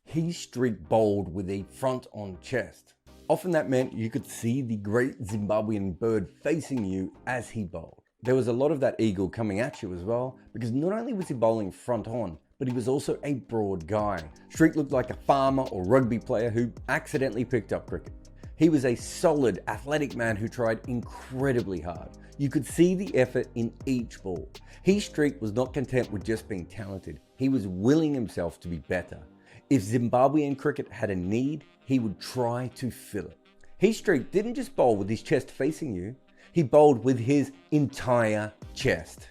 Heath Streak bowled with a front-on chest. Often that meant you could see the great Zimbabwean bird facing you as he bowled. There was a lot of that eagle coming at you as well, because not only was he bowling front-on, but he was also a broad guy. Streak looked like a farmer or rugby player who accidentally picked up cricket. He was a solid, athletic man who tried incredibly hard. You could see the effort in each ball. Heath Streak was not content with just being talented. He was willing himself to be better. If Zimbabwean cricket had a need, he would try to fill it. Heath Streak didn't just bowl with his chest facing you, he bowled with his entire chest.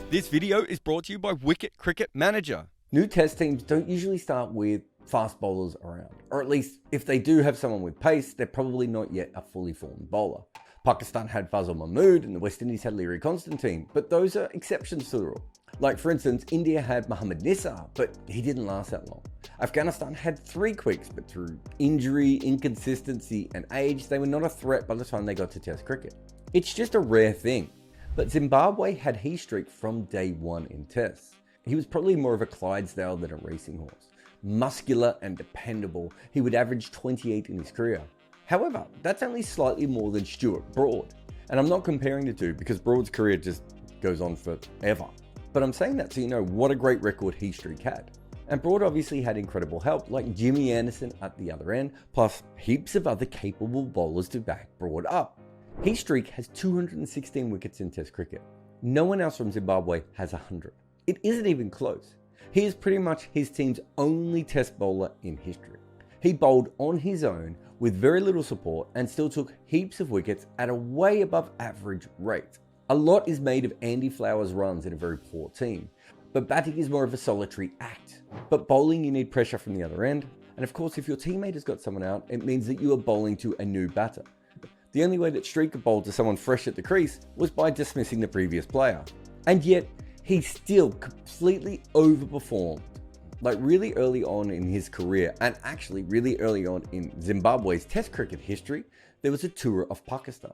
This video is brought to you by Wicket Cricket Manager. New test teams don't usually start with fast bowlers around, or at least if they do have someone with pace, they're probably not yet a fully formed bowler. Pakistan had Fazal Mahmood and the West Indies had Leary Constantine, but those are exceptions to the rule. Like for instance, India had Mohammad Nisar, but he didn't last that long. Afghanistan had 3 quicks, but through injury, inconsistency and age, they were not a threat by the time they got to test cricket. It's just a rare thing. But Zimbabwe had Heath Streak from day one in tests. He was probably more of a Clydesdale than a racing horse. Muscular and dependable, he would average 28 in his career. However, that's only slightly more than Stuart Broad. And I'm not comparing the two because Broad's career just goes on forever. But I'm saying that so you know what a great record Heath Streak had. And Broad obviously had incredible help like Jimmy Anderson at the other end, plus heaps of other capable bowlers to back Broad up. Heath Streak has 216 wickets in Test cricket. No one else from Zimbabwe has 100. It isn't even close. He is pretty much his team's only Test bowler in history. He bowled on his own with very little support and still took heaps of wickets at a way above average rate. A lot is made of Andy Flower's runs in a very poor team, but batting is more of a solitary act. But bowling, you need pressure from the other end, and of course if your teammate has got someone out, it means that you are bowling to a new batter. The only way that Streak could bowl to someone fresh at the crease was by dismissing the previous player. And yet, he still completely overperformed. Like really early on in his career, and actually really early on in Zimbabwe's Test cricket history, there was a tour of Pakistan.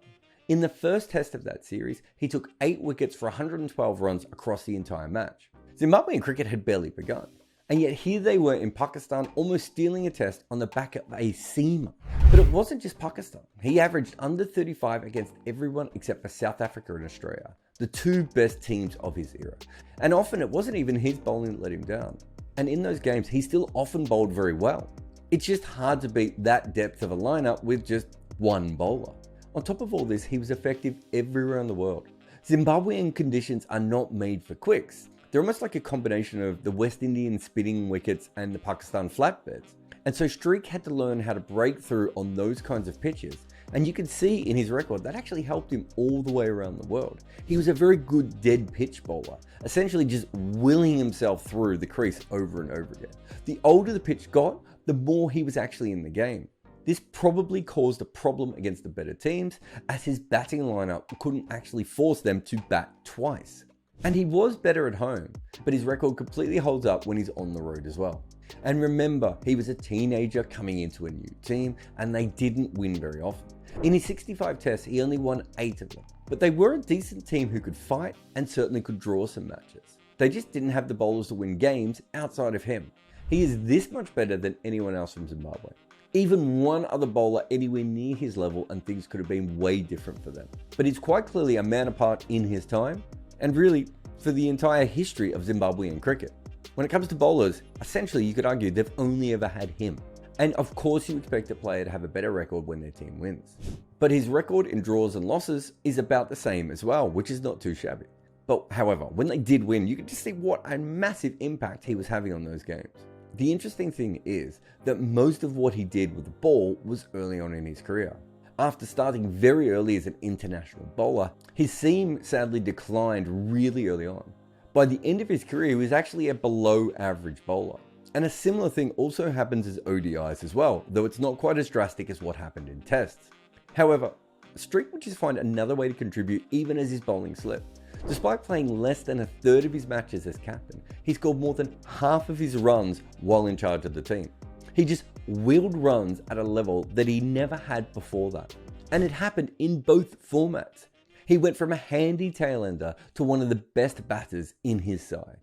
In the first test of that series, he took 8 wickets for 112 runs across the entire match. Zimbabwean cricket had barely begun. And yet here they were in Pakistan almost stealing a test on the back of a seamer. But it wasn't just Pakistan. He averaged under 35 against everyone except for South Africa and Australia, the 2 best teams of his era. And often it wasn't even his bowling that let him down. And in those games, he still often bowled very well. It's just hard to beat that depth of a lineup with just one bowler. On top of all this, he was effective everywhere in the world. Zimbabwean conditions are not made for quicks. They're almost like a combination of the West Indian spinning wickets and the Pakistan flatbeds. And so Streak had to learn how to break through on those kinds of pitches. And you can see in his record that actually helped him all the way around the world. He was a very good dead pitch bowler, essentially just willing himself through the crease over and over again. The older the pitch got, the more he was actually in the game. This probably caused a problem against the better teams, as his batting lineup couldn't actually force them to bat twice. And he was better at home, but his record completely holds up when he's on the road as well. And remember, he was a teenager coming into a new team, and they didn't win very often. In his 65 tests, he only won 8 of them. But they were a decent team who could fight and certainly could draw some matches. They just didn't have the bowlers to win games outside of him. He is this much better than anyone else from Zimbabwe. Even one other bowler anywhere near his level and things could have been way different for them. But he's quite clearly a man apart in his time, and really for the entire history of Zimbabwean cricket. When it comes to bowlers, essentially you could argue they've only ever had him. And of course you expect a player to have a better record when their team wins. But his record in draws and losses is about the same as well, which is not too shabby. But however, when they did win, you could just see what a massive impact he was having on those games. The interesting thing is that most of what he did with the ball was early on in his career. After starting very early as an international bowler, his seam sadly declined really early on. By the end of his career, he was actually a below average bowler. And a similar thing also happens as ODIs as well, though it's not quite as drastic as what happened in tests. However, Streak would just find another way to contribute even as his bowling slipped. Despite playing less than a third of his matches as captain, he scored more than half of his runs while in charge of the team. He just wheeled runs at a level that he never had before that. And it happened in both formats. He went from a handy tailender to one of the best batters in his side.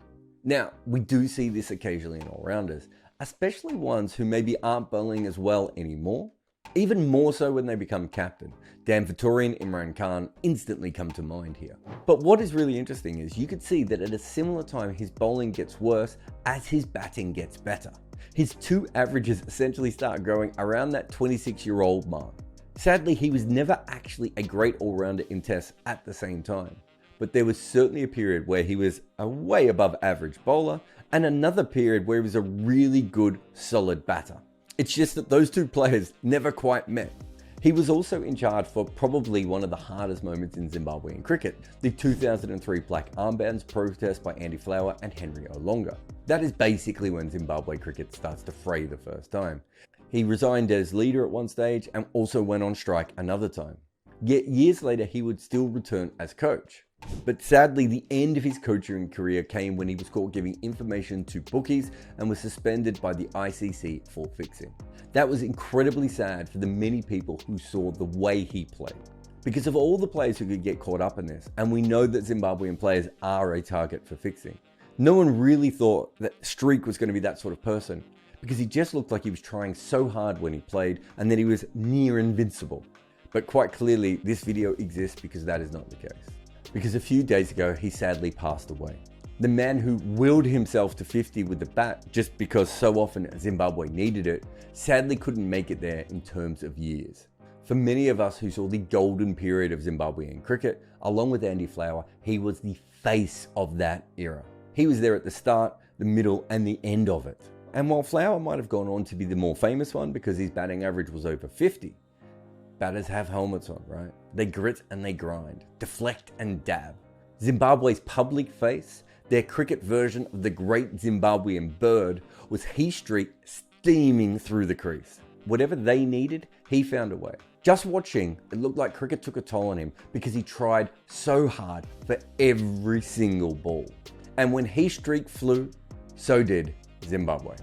Now, we do see this occasionally in all-rounders, especially ones who maybe aren't bowling as well anymore. Even more so when they become captain. Dan Vettori and Imran Khan instantly come to mind here. But what is really interesting is you could see that at a similar time his bowling gets worse as his batting gets better. His two averages essentially start growing around that 26-year-old mark. Sadly, he was never actually a great all-rounder in tests at the same time. But there was certainly a period where he was a way above average bowler and another period where he was a really good, solid batter. It's just that those two players never quite met. He was also in charge for probably one of the hardest moments in Zimbabwean cricket, the 2003 black armbands protest by Andy Flower and Henry Olonga. That is basically when Zimbabwe cricket starts to fray the first time. He resigned as leader at one stage and also went on strike another time. Yet years later he would still return as coach. But sadly, the end of his coaching career came when he was caught giving information to bookies and was suspended by the ICC for fixing. That was incredibly sad for the many people who saw the way he played. Because of all the players who could get caught up in this, and we know that Zimbabwean players are a target for fixing, no one really thought that Streak was going to be that sort of person, because he just looked like he was trying so hard when he played and that he was near invincible. But quite clearly, this video exists because that is not the case. Because a few days ago, he sadly passed away. The man who willed himself to 50 with the bat just because so often Zimbabwe needed it, sadly couldn't make it there in terms of years. For many of us who saw the golden period of Zimbabwean cricket, along with Andy Flower, he was the face of that era. He was there at the start, the middle, and the end of it. And while Flower might have gone on to be the more famous one because his batting average was over 50, batters have helmets on, right? They grit and they grind, deflect and dab. Zimbabwe's public face, their cricket version of the great Zimbabwean bird, was Heath Streak steaming through the crease. Whatever they needed, he found a way. Just watching, it looked like cricket took a toll on him because he tried so hard for every single ball. And when Heath Streak flew, so did Zimbabwe.